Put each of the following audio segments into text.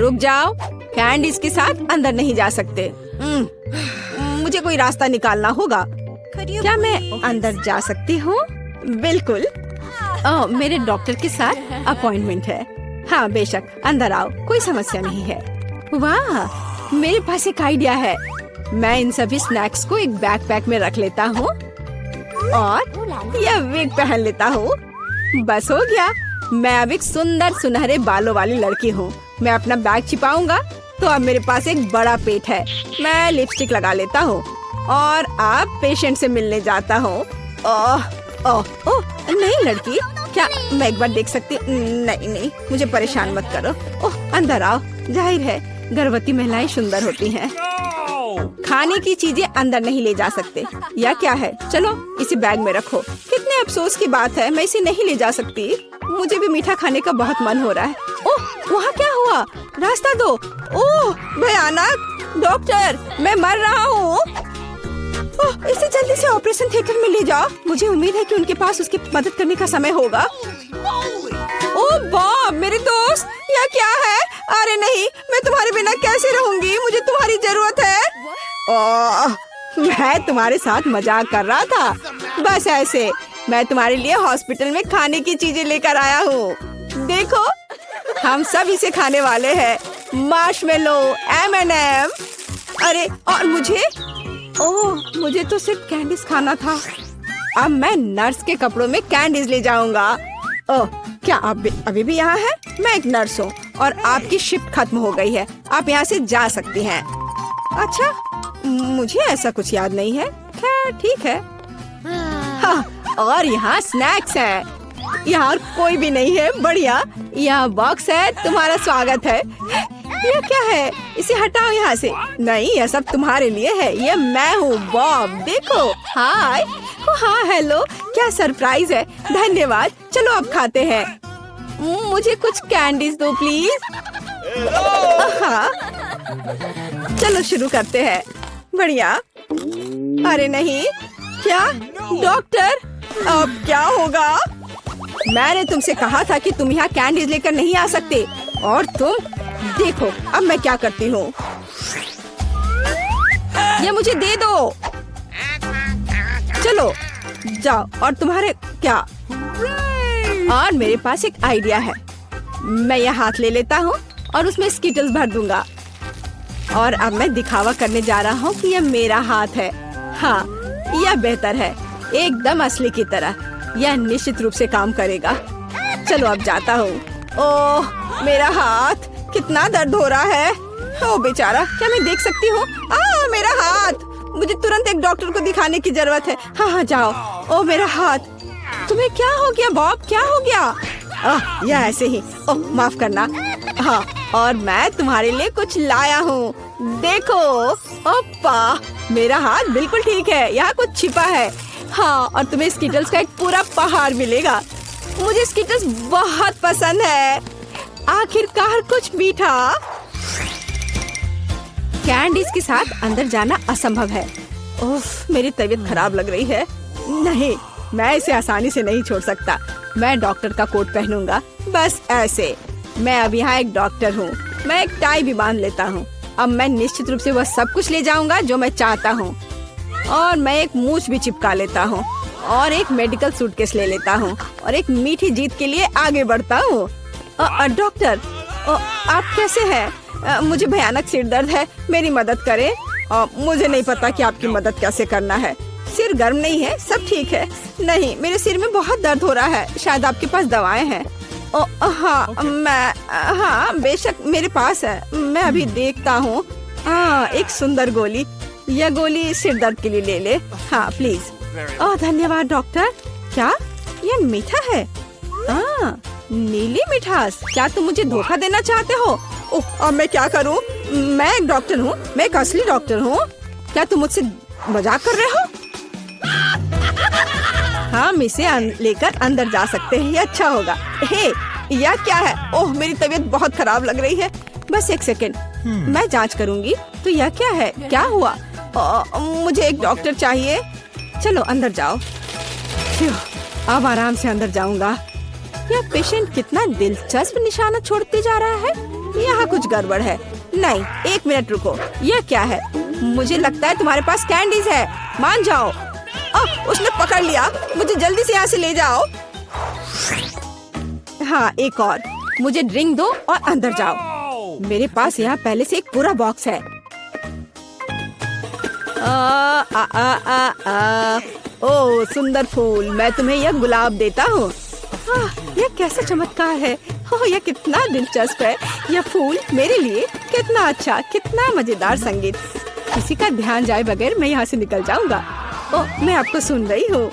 रुक जाओ, कैंडीज के साथ अंदर नहीं जा सकते। मुझे कोई रास्ता निकालना होगा। क्या मैं अंदर जा सकती हूँ? बिल्कुल। मेरे डॉक्टर के साथ अपॉइंटमेंट है। हाँ बेशक, अंदर आओ, कोई समस्या नहीं है। वाह, मेरे पास एक आइडिया है। मैं इन सभी स्नैक्स को एक बैकपैक में रख लेता हूँ और यह विग पहन लेता हूँ। बस हो गया, मैं अब एक सुंदर सुनहरे बालों वाली लड़की हूँ। मैं अपना बैग छिपाऊंगा तो अब मेरे पास एक बड़ा पेट है। मैं लिपस्टिक लगा लेता हूँ और अब पेशेंट से मिलने जाता हूँ। ओह ओह ओह, नहीं लड़की, क्या मैं एक बार देख सकती? नहीं, मुझे परेशान मत करो। ओह, अंदर आओ। जाहिर है गर्भवती महिलाएं सुंदर होती हैं। खाने की चीजें अंदर नहीं ले जा सकते। या क्या है? चलो इसे बैग में रखो। कितने अफसोस की बात है, मैं इसे नहीं ले जा सकती। मुझे भी मीठा खाने का बहुत मन हो रहा है। ओह, वहाँ क्या हुआ? रास्ता दो। ओह भयानक! डॉक्टर, मैं मर रहा हूँ। इसे जल्दी से ऑपरेशन थिएटर में ले जाओ। मुझे उम्मीद है कि उनके पास उसकी मदद करने का समय होगा। ओह बॉब, मेरे दोस्त, यह क्या है? अरे नहीं, मैं तुम्हारे बिना कैसे रहूंगी? मुझे तुम्हारी जरूरत है। ओह, मैं तुम्हारे साथ मजाक कर रहा था। बस ऐसे, मैं तुम्हारे लिए हॉस्पिटल में खाने की चीजें लेकर आया हूँ। देखो, हम सब इसे खाने वाले हैं। Marshmallow, M&M। अरे और मुझे? ओह, मुझे तो सिर्फ कैंडीज खाना था। अब मैं नर्स के कपड़ों में कैंडीज ले जाऊंगा। ओह, क्या आप अभी भी यहाँ हैं? मैं एक नर्स हूँ और आपकी शिफ्ट खत्म हो गई है। आप यहाँ से जा सकती हैं। अच्छा, मुझे ऐसा कुछ याद नहीं है। खैर ठीक है। हाँ, और यहाँ स्नैक्स हैं। यहाँ और कोई भी नहीं है। बढ़िया, यहाँ बॉक्स है। तुम्हारा स्वागत है। यह क्या है? इसे हटाओ यहाँ से। नहीं, यह सब तुम्हारे लिए है। ये मैं हूँ बॉब। देखो, हाय। हाँ हेलो, क्या सरप्राइज है। धन्यवाद। चलो अब खाते हैं। मुझे कुछ कैंडीज दो प्लीज। हाँ, चलो शुरू करते हैं। बढ़िया। अरे नहीं, क्या डॉक्टर, अब क्या होगा? मैंने तुमसे कहा था कि तुम यहाँ कैंडीज लेकर नहीं आ सकते और तुम देखो अब मैं क्या करती हूँ। ये मुझे दे दो। चलो जाओ। और तुम्हारे क्या? और मेरे पास एक आइडिया है। मैं यह हाथ ले लेता हूँ और उसमें स्किटल्स भर दूंगा। और अब मैं दिखावा करने जा रहा हूँ कि यह मेरा हाथ है। हाँ, यह बेहतर है, एकदम असली की तरह। यह निश्चित रूप से काम करेगा। चलो अब जाता हूँ। ओह, मेरा हाथ, कितना दर्द हो रहा है। ओ बेचारा, क्या मैं देख सकती हूँ? मेरा हाथ, मुझे तुरंत एक डॉक्टर को दिखाने की जरूरत है। हाँ जाओ। ओ मेरा हाथ। तुम्हें क्या हो गया बॉब? क्या हो गया? यह ऐसे ही। ओह माफ करना। हाँ, और मैं तुम्हारे लिए कुछ लाया हूँ। देखो। ओप्पा, मेरा हाथ बिल्कुल ठीक है। यहाँ कुछ छिपा है। हाँ, और तुम्हें स्किटल्स का एक पूरा पहाड़ मिलेगा। मुझे स्किटल्स बहुत पसंद है। आखिरकार कुछ मीठा। कैंडीज के साथ अंदर जाना असंभव है। उफ, मेरी तबीयत खराब लग रही है। नहीं, मैं इसे आसानी से नहीं छोड़ सकता। मैं डॉक्टर का कोट पहनूंगा। बस ऐसे। मैं अब यहाँ एक डॉक्टर हूँ। मैं एक टाई भी बांध लेता हूँ। अब मैं निश्चित रूप से वह सब कुछ ले जाऊंगा जो मैं चाहता हूँ। और मैं एक मूछ भी चिपका लेता हूँ और एक मेडिकल सूटकेस ले लेता हूँ और एक मीठी जीत के लिए आगे बढ़ता हूँ। डॉक्टर, आप कैसे हैं? मुझे भयानक सिर दर्द है, मेरी मदद करें। मुझे नहीं पता कि आपकी मदद कैसे करना है। सिर गर्म नहीं है, सब ठीक है। नहीं, मेरे सिर में बहुत दर्द हो रहा है। शायद आपके पास दवाएं हैं? हाँ बेशक मेरे पास है। मैं अभी देखता हूँ। एक सुंदर गोली। यह गोली सिर दर्द के लिए ले ले। हाँ प्लीज। धन्यवाद डॉक्टर। क्या यह मीठा है? नीली मिठास। क्या तुम मुझे धोखा देना चाहते हो? अब मैं क्या करूं? मैं एक डॉक्टर हूं, मैं एक असली डॉक्टर हूं। क्या तुम मुझसे मजाक कर रहे हो? हम इसे लेकर अंदर जा सकते हैं, ये अच्छा होगा। हे, यह क्या है? ओह, मेरी तबीयत बहुत खराब लग रही है। बस एक सेकेंड, मैं जांच करूंगी। तो यह क्या है? क्या हुआ? मुझे एक डॉक्टर चाहिए। चलो अंदर जाओ। अब आराम से अंदर जाऊंगा। यह पेशेंट कितना दिलचस्प निशाना छोड़ते जा रहा है। यहाँ कुछ गड़बड़ है। नहीं, 1 मिनट रुको, यह क्या है? मुझे लगता है तुम्हारे पास कैंडीज है। मान जाओ। उसने पकड़ लिया, मुझे जल्दी से यहाँ से ले जाओ। हाँ, एक और। मुझे ड्रिंक दो और अंदर जाओ। मेरे पास यहाँ पहले से एक पूरा बॉक्स है। ओह सुंदर फूल, मैं तुम्हें यह गुलाब देता हूँ। यह कैसा चमत्कार है। ओह यह कितना दिलचस्प है। यह फूल मेरे लिए कितना अच्छा, कितना मजेदार संगीत। किसी का ध्यान जाए बगैर मैं यहाँ से निकल जाऊंगा। ओह मैं आपको सुन रही हूँ।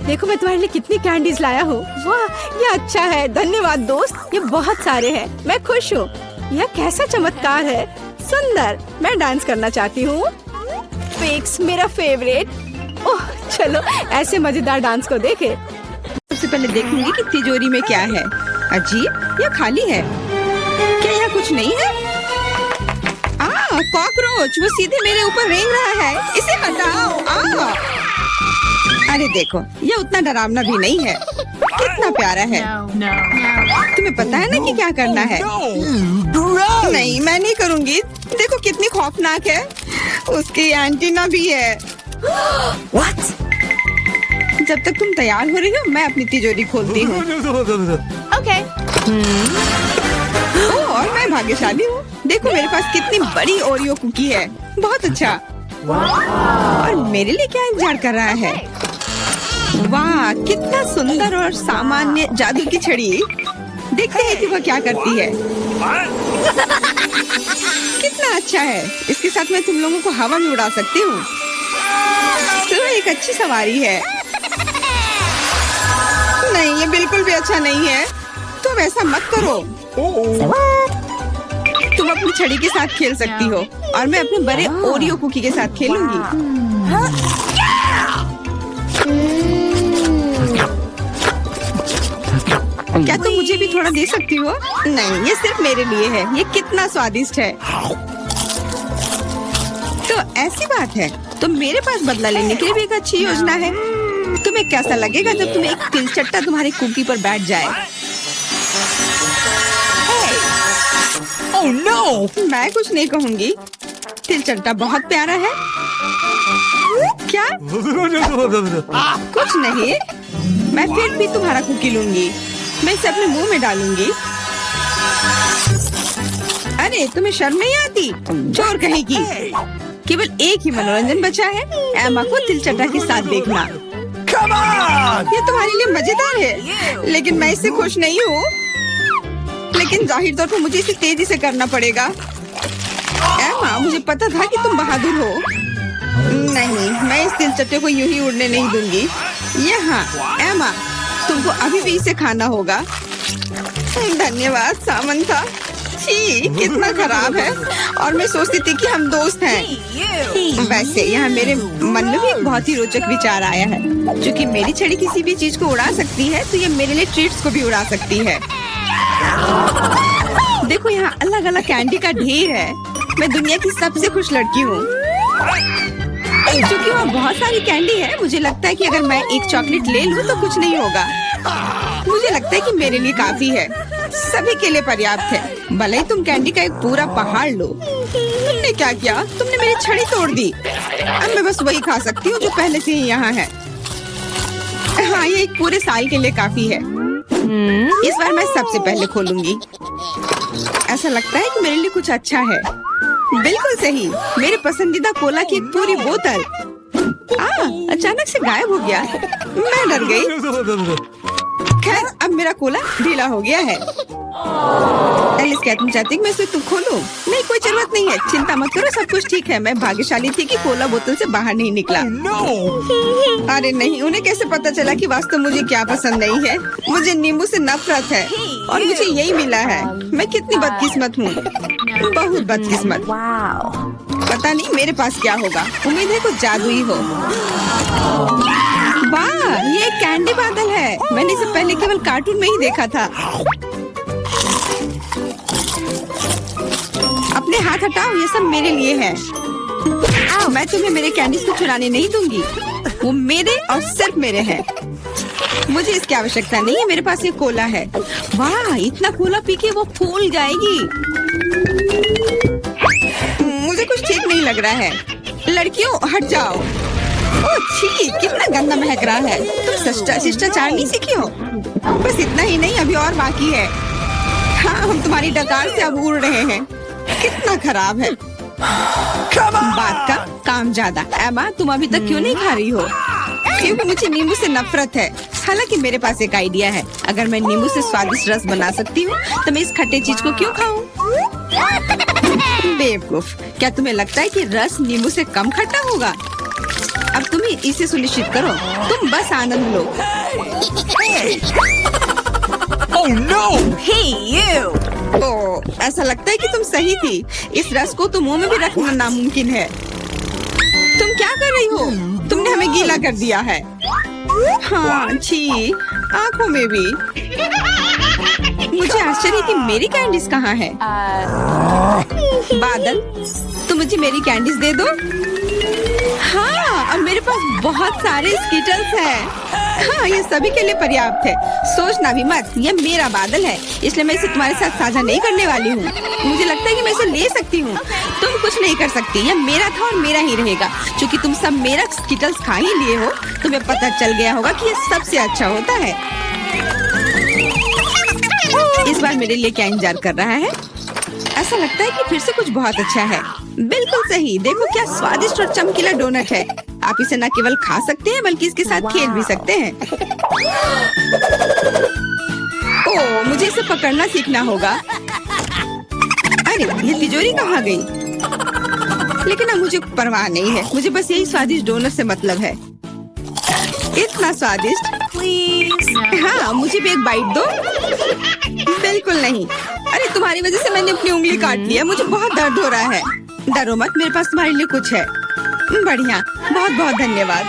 देखो मैं तुम्हारे लिए कितनी कैंडीज लाया हूँ। वाह यह अच्छा है, धन्यवाद दोस्त। ये बहुत सारे हैं, मैं खुश हूँ। यह कैसा चमत्कार है, सुंदर। मैं डांस करना चाहती हूँ। फिक्स मेरा फेवरेट। ओह चलो ऐसे मजेदार डांस को देखे। सबसे पहले देखूंगी कि तिजोरी में क्या है। अजीब, यह खाली है। क्या यह कुछ नहीं है? कॉकरोच, वो सीधे मेरे ऊपर रेंग रहा है। इसे हटाओ। अरे देखो, यह उतना डरावना भी नहीं है। कितना प्यारा है। तुम्हें पता है ना कि क्या करना है? नहीं, मैं नहीं करूँगी। देखो कितनी खौफनाक है। उसकी एंटीना भी है। What? जब तक तुम तैयार हो रही हो, मैं अपनी तिजोरी खोलती हूँ। Okay. और मैं भाग्यशाली हूँ। देखो मेरे पास कितनी बड़ी ओरियो कुकी है। बहुत अच्छा। और मेरे लिए क्या इंतजार कर रहा है? वाह कितना सुंदर और सामान्य जादू की छड़ी। देखते हैं कि वह क्या करती है। कितना अच्छा है। इसके साथ मैं तुम लोगों को हवा में उड़ा सकती हूँ। तो एक अच्छी सवारी है। नहीं, ये बिल्कुल भी अच्छा नहीं है। तुम ऐसा मत करो। तुम अपनी छड़ी के साथ खेल सकती हो और मैं अपने बड़े ओरियो कुकी के साथ खेलूंगी। क्या तुम मुझे भी थोड़ा दे सकती हो? नहीं, ये सिर्फ मेरे लिए है। ये कितना स्वादिष्ट है। तो ऐसी बात है, तो मेरे पास बदला लेने के लिए भी एक अच्छी योजना है। तुम्हें कैसा लगेगा जब तुम्हें एक तिलचट्टा तुम्हारी कुकी पर बैठ जाए? Oh no! मैं कुछ नहीं कहूँगी। तिलचट्टा बहुत प्यारा है। क्या? कुछ नहीं। मैं फिर भी तुम्हारा कुकी लूंगी। मैं इसे अपने मुंह में डालूंगी। अरे तुम्हें शर्म नहीं आती? चोर कहेगी। केवल एक ही मनोरंजन बचा है, एमा को तिलचट्टा के साथ देखना। ये तुम्हारे लिए मजेदार है, लेकिन मैं इससे खुश नहीं हूँ। लेकिन जाहिर तौर पर मुझे इसे तेजी से करना पड़ेगा। एमा, मुझे पता था कि तुम बहादुर हो। नहीं, मैं इस तिलचट्टे को यूं ही उड़ने नहीं दूंगी। यहाँ एमा, तुमको अभी भी इसे खाना होगा। धन्यवाद सामंथा। छी, कितना खराब है। और मैं सोचती थी कि हम दोस्त हैं। वैसे यहाँ मेरे मन में भी एक बहुत ही रोचक विचार आया है। क्योंकि मेरी छड़ी किसी भी चीज को उड़ा सकती है, तो ये मेरे लिए ट्रीट्स को भी उड़ा सकती है। देखो यहाँ अलग अलग कैंडी का ढेर है। मैं दुनिया की सबसे खुश लड़की हूँ। क्योंकि वहाँ बहुत सारी कैंडी है, मुझे लगता है कि अगर मैं एक चॉकलेट ले लूँ तो कुछ नहीं होगा। मुझे लगता है कि मेरे लिए काफी है, सभी के लिए पर्याप्त है। भले ही तुम कैंडी का एक पूरा पहाड़ लो। तुमने क्या किया? तुमने मेरी छड़ी तोड़ दी। अब मैं बस वही खा सकती हूँ जो पहले से ही यहाँ है। हाँ, ये एक पूरे साल के लिए काफी है। इस बार मैं सबसे पहले खोलूंगी। ऐसा लगता है कि मेरे लिए कुछ अच्छा है। बिल्कुल सही, मेरे पसंदीदा कोला की एक पूरी बोतल। अचानक से गायब हो गया। मैं डर गई। खैर, अब मेरा कोला ढीला हो गया है। एलिस, क्या तुम चाहती मैं इसे खोलूं? नहीं, कोई जरूरत नहीं है। चिंता मत करो, सब कुछ ठीक है। मैं भाग्यशाली थी कि कोला बोतल से बाहर नहीं निकला। अरे नहीं, उन्हें कैसे पता चला कि वास्तव मुझे क्या पसंद नहीं है? मुझे नींबू से नफरत है और मुझे यही मिला है। मैं कितनी बदकिस्मत हूँ, बहुत बदकिस्मत। पता नहीं मेरे पास क्या होगा। उम्मीद है कुछ जादुई हो। वाह, ये कैंडी बादल है। मैंने इसे पहले केवल कार्टून में ही देखा था। अपने हाथ हटाओ, ये सब मेरे लिए है। मैं तुम्हें मेरे कैंडीज को चुराने नहीं दूंगी। वो मेरे और सिर्फ मेरे हैं। मुझे इसकी आवश्यकता नहीं है, मेरे पास ये कोला है। वाह, इतना कोला पी के वो फूल जाएगी। मुझे कुछ ठीक नहीं लग रहा है। लड़कियों हट जाओ। ओह छी, कितना गंदा महक रहा है। तुम शिष्टाचार नहीं सीखी हो? बस इतना ही नहीं, अभी और बाकी है। हाँ, हम तुम्हारी डकार से अब उड़ रहे हैं। कितना खराब है। बात का काम ज्यादा। एमा, तुम अभी तक क्यों नहीं खा रही हो? क्योंकि मुझे नींबू से नफरत है। हालांकि मेरे पास एक आइडिया है। अगर मैं नींबू से स्वादिष्ट रस बना सकती हूँ तो मैं इस खट्टे चीज को क्यों खाऊं? बेवकूफ, क्या तुम्हें लगता है कि रस नींबू से कम खट्टा होगा? अब तुम इसे सुनिश्चित करो। तुम बस आनंद लो। Oh no! Hey you! ओह, ऐसा लगता है कि तुम सही थी। इस रस को तो मुंह में भी रखना नामुमकिन है। तुम क्या कर रही हो? तुमने हमें गीला कर दिया है। हाँ, छी, आँखों में भी। मुझे आश्चर्य कि मेरी कैंडीज कहाँ है? बादल, तुम मुझे मेरी कैंडीज दे दो। हाँ, और मेरे पास बहुत सारे स्कीटल्स हैं। हाँ, ये सभी के लिए पर्याप्त है। सोचना भी मत, ये मेरा बादल है, इसलिए मैं इसे तुम्हारे साथ साझा नहीं करने वाली हूँ। मुझे लगता है कि मैं इसे ले सकती हूँ। तुम कुछ नहीं कर सकती, ये मेरा था और मेरा ही रहेगा। क्योंकि तुम सब मेरा स्कीटल्स खा ही लिए हो, तुम्हें पता चल गया होगा कि ये सबसे अच्छा होता है। इस बार मेरे लिए क्या इंतजार कर रहा है? ऐसा लगता है कि फिर से कुछ बहुत अच्छा है। बिल्कुल सही, देखो क्या स्वादिष्ट और चमकीला डोनट है। आप इसे न केवल खा सकते हैं बल्कि इसके साथ खेल भी सकते हैं। ओह, मुझे इसे पकड़ना सीखना होगा। अरे, ये तिजोरी कहाँ गई? लेकिन अब मुझे परवाह नहीं है, मुझे बस यही स्वादिष्ट डोनट से मतलब है। इतना स्वादिष्ट। हाँ, मुझे भी एक बाइट दो। बिल्कुल नहीं। अरे, तुम्हारी वजह से मैंने अपनी उंगली काट लिया। मुझे बहुत दर्द हो रहा है। डरो मत, मेरे पास तुम्हारे लिए कुछ है। बढ़िया, बहुत बहुत धन्यवाद।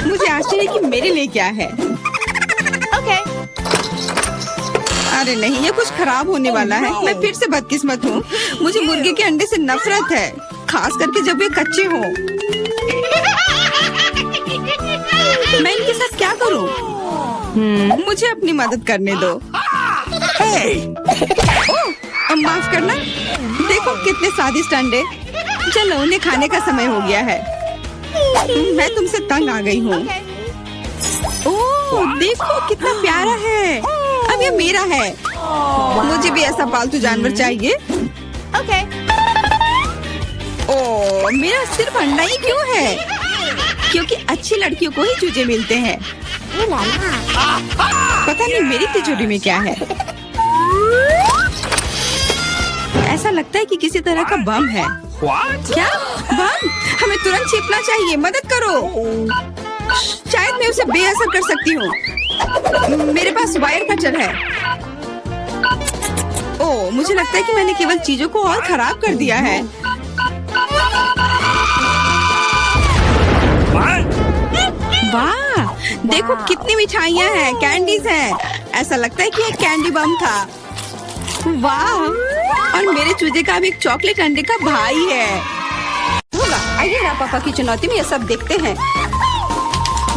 मुझे आश्चर्य कि मेरे लिए क्या है। Okay. अरे नहीं, ये कुछ खराब होने वाला है। मैं फिर से बदकिस्मत हूँ। मुझे मुर्गे के अंडे से नफरत है, खास करके जब ये कच्चे हों। मैं इनके साथ क्या करूँ? मुझे अपनी मदद करने दो। ओह, माफ करना। देखो कितने स्वादिष्ट अंडे। चलो, उन्हें खाने का समय हो गया है। मैं तुमसे तंग आ गई हूँ। ओह, देखो कितना प्यारा है। अब ये मेरा है। मुझे भी ऐसा पालतू जानवर चाहिए। Okay. ओह, मेरा सिर्फ अंडा ही क्यों है? क्योंकि अच्छी लड़कियों को ही चूजे मिलते हैं। पता नहीं मेरी तिजोरी में क्या है। ऐसा लगता है कि किसी तरह का बम है। What? क्या बम? हमें तुरंत छिपना चाहिए, मदद करो। शायद मैं उसे बेअसर कर सकती हूँ। मेरे पास वायर कटर है। ओह, मुझे लगता है कि मैंने केवल चीजों को और खराब कर दिया है। वाह, देखो कितनी मिठाइयाँ हैं, कैंडीज हैं। ऐसा लगता है कि एक कैंडी बम था। वाह, और मेरे चूजे का भी एक चॉकलेट अंडे का भाई है। होगा, आइए ना पापा की चुनौती में ये सब देखते हैं।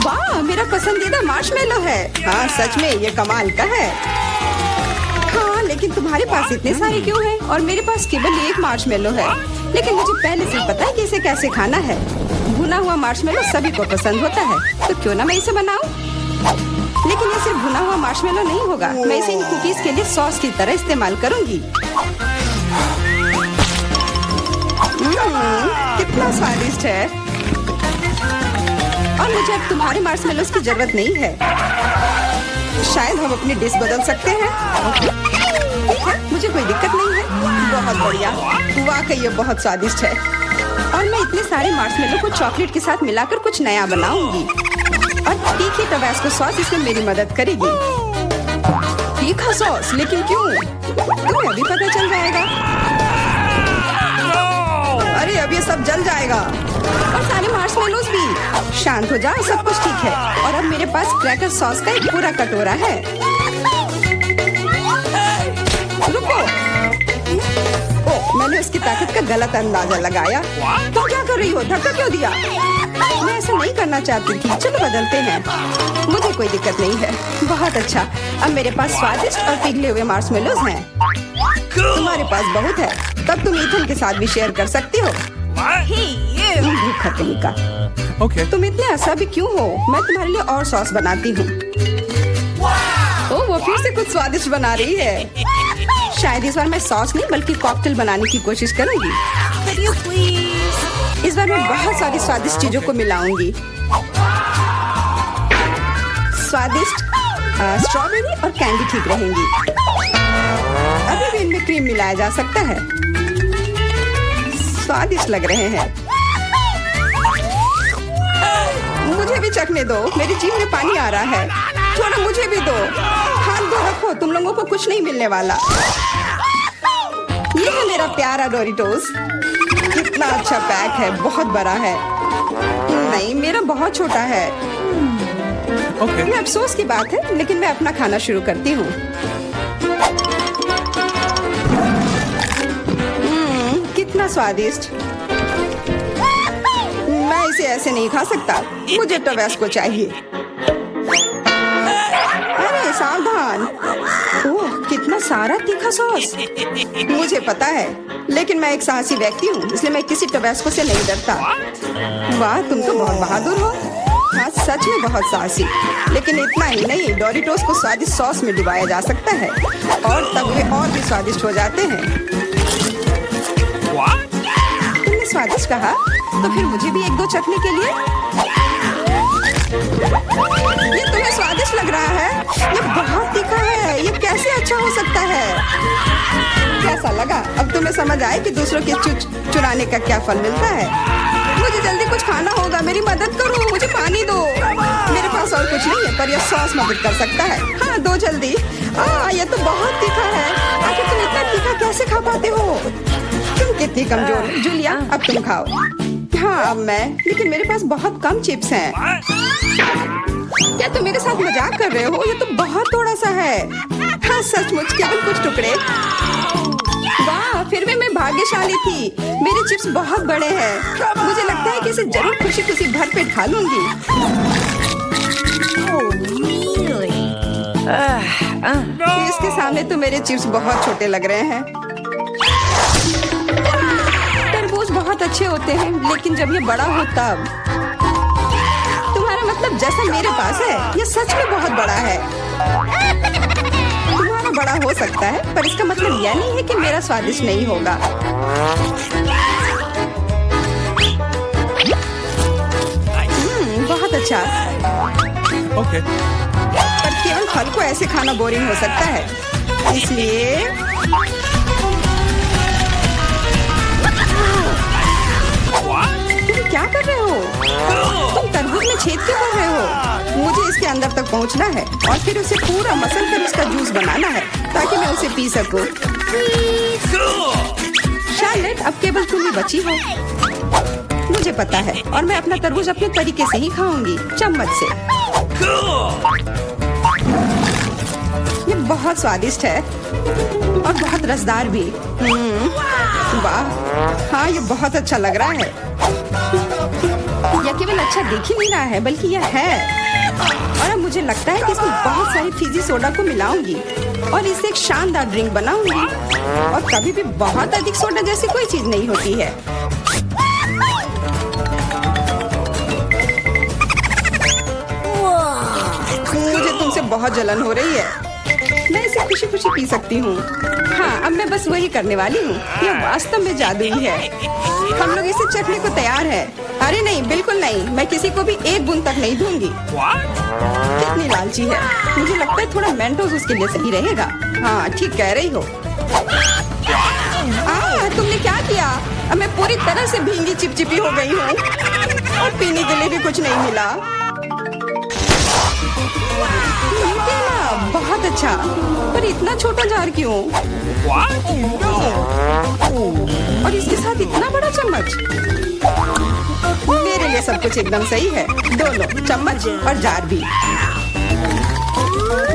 वाह, मेरा पसंदीदा मार्शमेलो है। हाँ, सच में ये कमाल का है। हाँ, लेकिन तुम्हारे पास इतने सारे क्यों हैं? और मेरे पास केवल एक मार्शमेलो है। लेकिन मुझे पहले से पता है कि इसे कैसे खाना है। भुना हुआ मार्शमेलो सभी को पसंद होता है, तो क्यों ना मैं इसे बनाऊं? लेकिन ये सिर्फ भुना हुआ मार्शमेलो नहीं होगा। मैं इसे इन कुकीज के लिए सॉस की तरह इस्तेमाल करूंगी। कितना स्वादिष्ट है। और मुझे अब तुम्हारे मार्शमेलोस की जरूरत नहीं है। शायद हम अपनी डिश बदल सकते हैं। ठीक है, मुझे कोई दिक्कत नहीं है। बहुत बढ़िया, वाकई ये बहुत स्वादिष्ट है। और मैं इतने सारे मार्शमेलो को चॉकलेट के साथ मिलाकर कुछ नया बनाऊंगी। और तीखी टबास्को सॉस इसमें मेरी मदद करेगी। तीखा सॉस? लेकिन क्यों? तुम्हें अभी पता चल जाएगा। अरे, अब ये सब जल जाएगा। और सारे मार्शमेलोस भी। शांत हो जाओ, सब कुछ ठीक है। और अब मेरे पास क्रैकर सॉस का एक पूरा कटोरा है। रुको। ओह, मैं मैंने उसकी ताकत का गलत अंदाजा लगाया। तुम क्या कर रही हो? धक्का क्यों दिया? मैं ऐसा नहीं करना चाहती थी। चलो बदलते हैं। मुझे कोई दिक्कत नहीं है। बहुत अच्छा। अब मेरे पास स्वादिष्ट और पिघले हुए मार्शमेलोज हैं। तुम्हारे पास बहुत है, तब तुम ईथन के साथ भी शेयर कर सकती हो। भूखा कहीं का। Okay. तुम इतने असभ्य क्यों हो? मैं तुम्हारे लिए और सॉस बनाती हूँ। ओह, वो फिर से कुछ स्वादिष्ट बना रही है। शायद इस बार मैं सॉस नहीं बल्कि कॉकटेल बनाने की कोशिश करूंगी। इस बार मैं बहुत सारी स्वादिष्ट चीजों को मिलाऊंगी। स्वादिष्ट स्ट्रॉबेरी और कैंडी ठीक रहेंगी। अभी भी इनमें क्रीम मिलाया जा सकता है। स्वादिष्ट लग रहे हैं। मुझे भी चखने दो। मेरी जीभ में पानी आ रहा है। थोड़ा मुझे भी दो। हाथ दो रखो, तुम लोगों को कुछ नहीं मिलने वाला। ये है मेरा प्यारा डोरिटोस। कितना अच्छा पैक है, बहुत बड़ा है। नहीं, मेरा बहुत छोटा है। Okay. ये अफसोस की बात है, लेकिन मैं अपना खाना शुरू करती हूँ। कितना स्वादिष्ट। मैं इसे ऐसे नहीं खा सकता। मुझे टबैस्को चाहिए। अरे सावधान। ओह, कितना सारा तीखा सॉस। मुझे पता है, लेकिन मैं एक साहसी व्यक्ति हूँ, इसलिए मैं किसी टबैस्को से नहीं डरता। वाह, तुम तो बहुत बहादुर हो। हाँ, सच में बहुत साहसी। लेकिन इतना ही नहीं, डोरिटोस को स्वादिष्ट सॉस में डुबाया जा सकता है और तब वे और भी स्वादिष्ट हो जाते हैं। तुमने स्वादिष्ट कहा, तो फिर मुझे भी एक दो चखने के लिए। ये तुम्हें स्वादिष्ट लग रहा है? ये बहुत तीखा है। ये कैसे अच्छा हो सकता है? कैसा लगा? अब तुम्हें समझ आए कि दूसरों के चुराने का क्या फल मिलता है। मुझे जल्दी कुछ खाना होगा। मेरी मदद करो। मुझे पानी दो। मेरे पास और कुछ नहीं है, पर यह सॉस मदद कर सकता है। हाँ, दो जल्दी। ये तो बहुत तीखा है। आखिर तुम इतना तीखा कैसे खा पाते हो? तुम कितनी कमजोर हो। जूलिया, अब तुम खाओ। हाँ, अब मैं। लेकिन मेरे पास बहुत कम चिप्स हैं। क्या तुम मेरे साथ मजाक कर रहे हो? ये तो बहुत थोड़ा सा है। हाँ, सचमुच केवल कुछ टुकड़े। वाह, फिर भी मैं भाग्यशाली थी। मेरे चिप्स बहुत बड़े हैं। मुझे लगता है कि इसे जरूर खुशी खुशी भर पेट खा लूंगी। इसके सामने तो मेरे चिप्स बहुत छोटे लग रहे हैं। तरबूज बहुत अच्छे होते हैं, लेकिन जब ये बड़ा हो तब। तुम्हारा मतलब जैसा मेरे पास है, ये सच में बहुत बड़ा है। तुम्हारा बड़ा हो सकता है, पर इसका मतलब यह नहीं है कि मेरा स्वादिष्ट नहीं होगा। बहुत अच्छा। Okay. पर केवल फल को ऐसे खाना बोरिंग हो सकता है, इसलिए तुम क्या कर रहे हो? तुम तरबूज में छेद क्यों कर रहे हो? मुझे इसके अंदर तक पहुंचना है और फिर उसे पूरा मसल कर उसका जूस बनाना है ताकि मैं उसे पी सकूं। शार्लेट, अब केवल तुम ही बची हो। मुझे पता है, और मैं अपना तरबूज अपने तरीके से ही खाऊंगी, चम्मच से। ये बहुत स्वादिष्ट है और बहुत रसदार भी। वाह, हाँ, ये बहुत अच्छा लग रहा है। यह केवल अच्छा दिख ही नहीं रहा है, बल्कि यह है। और अब मुझे लगता है कि इसमें बहुत सारी फीजी सोडा को मिलाऊंगी और इससे एक शानदार ड्रिंक बनाऊंगी। और कभी भी बहुत अधिक सोडा जैसी कोई चीज नहीं होती है। मुझे तुमसे बहुत जलन हो रही है। मैं इसे खुशी खुशी पी सकती हूँ। हाँ, अब मैं बस वही करने वाली हूँ। यह वास्तव में जादुई है। हम लोग इसे चखने को तैयार है। अरे नहीं, बिल्कुल नहीं। मैं किसी को भी एक बूंद तक नहीं दूंगी। कितनी लालची है। मुझे लगता है थोड़ा मेंटोस उसके लिए सही रहेगा। हाँ, ठीक कह रही हो। तुमने क्या किया? अब मैं पूरी तरह से भींगी चिपचिपी हो गई हूँ और पीने के लिए भी कुछ नहीं मिला। बहुत अच्छा, पर इतना छोटा जार क्यों? और इसके साथ इतना बड़ा चम्मच। मेरे लिए सब कुछ एकदम सही है। दोनों चम्मच और जार भी।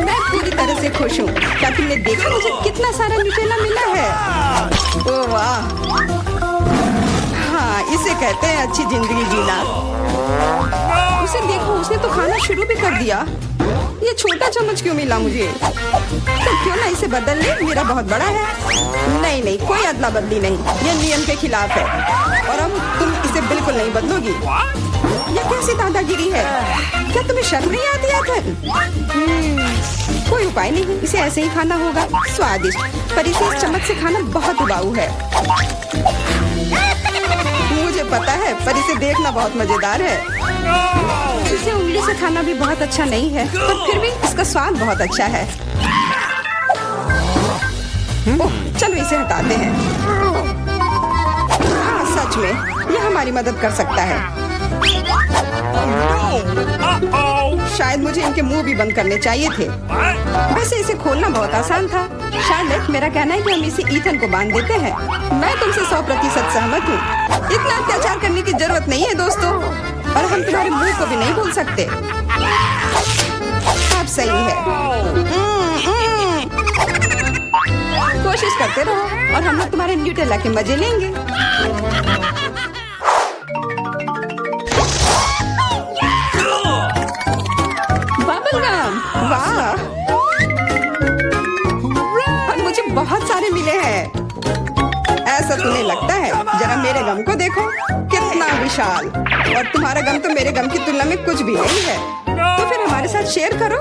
मैं पूरी तरह से खुश हूँ। क्या तुमने देखा मुझे कितना सारा न्यूटेला मिला है? ओह वाह, हाँ इसे कहते हैं अच्छी जिंदगी जीना। उसे देखो, उसने तो खाना शुरू भी कर दिया। ये छोटा चम्मच क्यों मिला मुझे? तो क्यों ना इसे बदल ले, मेरा बहुत बड़ा है। नहीं नहीं, कोई अदला बदली नहीं, ये नियम के खिलाफ है। और अब तुम इसे बिल्कुल नहीं बदलोगी। ये कैसी दादागिरी है? क्या तुम्हें शर्म नहीं आती है? कोई उपाय नहीं, इसे ऐसे ही खाना होगा। स्वादिष्ट, पर इसे इस चम्मच से खाना बहुत उबाऊ है। मुझे पता है, पर इसे देखना बहुत मजेदार है। इसे उंगली से खाना भी बहुत अच्छा नहीं है, पर फिर भी इसका स्वाद बहुत अच्छा है। ओह, चलो इसे हटाते हैं। हाँ सच में, यह हमारी मदद कर सकता है। शायद मुझे इनके मुंह भी बंद करने चाहिए थे। वैसे इसे खोलना बहुत आसान था। शार्लेट, मेरा कहना है कि हम इसे ईथन को बांध देते हैं। मैं तुमसे 100% सहमत हूँ। इतना अत्याचार करने की जरूरत नहीं है दोस्तों, और हम तुम्हारे मुंह को भी नहीं भूल सकते। आप सही है। कोशिश करते रहो और हम लोग तुम्हारे न्यूटेला के मजे लेंगे। बबलगम, वाह! और मुझे बहुत सारे मिले हैं। ऐसा तुम्हें लगता है? जरा मेरे गम को देखो, कितना विशाल। और तुम्हारा गम तो मेरे गम की तुलना में कुछ भी नहीं है। तो फिर हमारे साथ शेयर करो।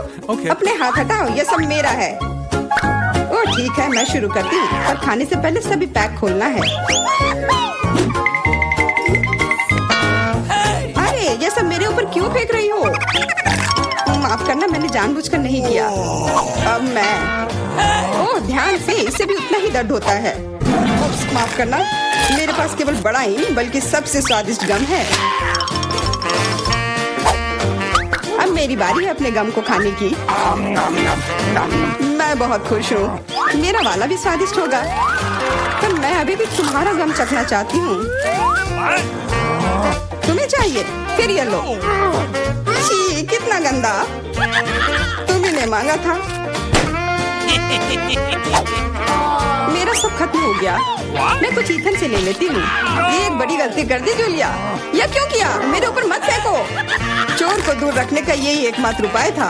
अपने हाथ हटाओ, ये सब मेरा है। ओह ठीक है, मैं शुरू करती हूँ, पर खाने से पहले सभी पैक खोलना है। अरे ये सब मेरे ऊपर क्यों फेंक रही हो? माफ करना, मैंने जानबूझकर नहीं किया। अब मैं, ओह ध्यान से, इससे भी उतना ही दर्द होता है। माफ करना, मेरे पास केवल बड़ा ही नहीं बल्कि सबसे स्वादिष्ट गम है। अब मेरी बारी है अपने गम को खाने की। मैं बहुत खुश हूँ। मेरा वाला भी स्वादिष्ट होगा, पर मैं अभी भी तुम्हारा गम चखना चाहती हूँ। तुम्हें चाहिए? फिर ये लो। छी, कितना गंदा। तुम्ही ने मांगा था। मेरा सब खत्म हो गया। मैं कुछ ईथन से ले लेती हूँ। ये एक बड़ी गलती कर दी जूलिया। यह क्यों किया? मेरे ऊपर मत फेंको। चोर को दूर रखने का यही एकमात्र उपाय था।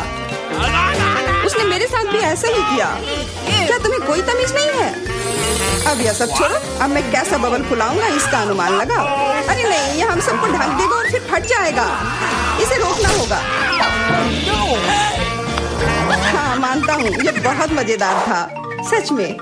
उसने मेरे साथ भी ऐसा ही किया। क्या तुम्हें कोई तमीज नहीं है? अब यह सब छोड़ो, अब मैं कैसा बबल फुलाऊंगा इसका अनुमान लगाओ। अरे नहीं, यह हम सबको ढक देगा और फिर फट जाएगा। इसे रोकना होगा। हाँ मानता हूँ, यह बहुत मजेदार था, सच में।